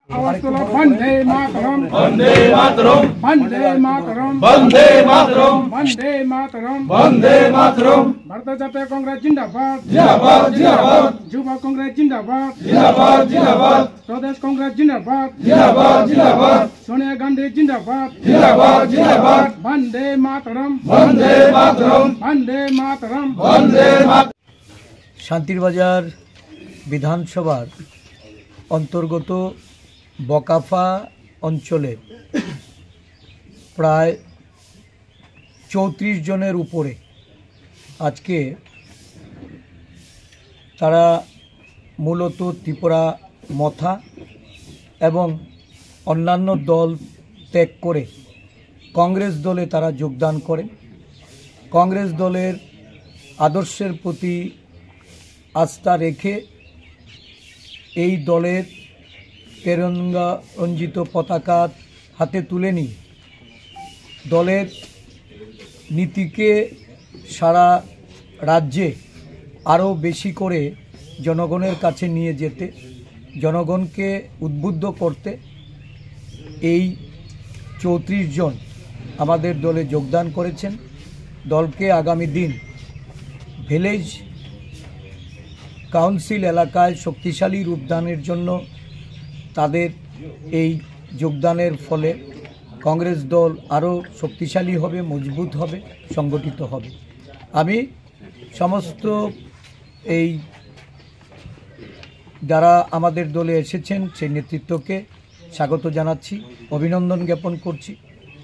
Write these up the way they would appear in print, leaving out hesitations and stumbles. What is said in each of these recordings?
वंदे मातरम वंदे मातरम वंदे मातरम वंदे मातरम वंदे मातरम वंदे मातरम भारतीय जातीय कांग्रेस जिंदाबाद जिंदाबाद जिंदाबाद युवा कांग्रेस जिंदाबाद जिंदाबाद जिंदाबाद प्रदेश कांग्रेस जिंदाबाद जिंदाबाद जिंदाबाद सोनिया गांधी जिंदाबाद जिंदाबाद जिंदाबाद वंदे मातरम वंदे मातरम वंदे मातरम वंदे मातरम। শান্তিরবাজার বিধানসভার অন্তর্গত বকাফা অঞ্চলে প্রায় 34 জনের উপরে আজকে তারা মূলত ত্রিপুরা মথা এবং অন্যান্য দল ত্যাগ করে কংগ্রেস দলে তারা যোগদান করেন। কংগ্রেস দলের আদর্শের প্রতি আস্থা রেখে এই দলের তেরঙ্গা রঞ্জিত পতাকা হাতে তুলে নিয়ে দলের নীতিকে সারা রাজ্যে আরও বেশি করে জনগণের কাছে নিয়ে যেতে, জনগণকে উদ্বুদ্ধ করতে এই 34 জন আমাদের দলে যোগদান করেছেন। দলকে আগামী দিন ভিলেজ কাউন্সিল এলাকায় শক্তিশালী রূপদানের জন্য তাদের এই যোগদানের ফলে কংগ্রেস দল আরও শক্তিশালী হবে, মজবুত হবে, সংগঠিত হবে। আমি সমস্ত এই যারা আমাদের দলে এসেছেন সেই নেতৃত্বকে স্বাগত জানাচ্ছি, অভিনন্দন জ্ঞাপন করছি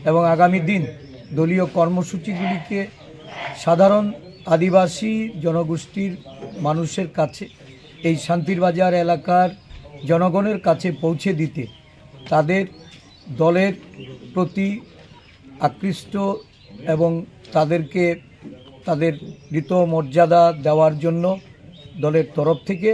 এবং আগামী দিন দলীয় কর্মসূচিগুলিকে সাধারণ আদিবাসী জনগোষ্ঠীর মানুষের কাছে, এই শান্তিরবাজার এলাকার জনগণের কাছে পৌঁছে দিতে, তাদের দলের প্রতি আকৃষ্ট এবং তাদেরকে তাদের মর্যাদা দেওয়ার জন্য দলের তরফ থেকে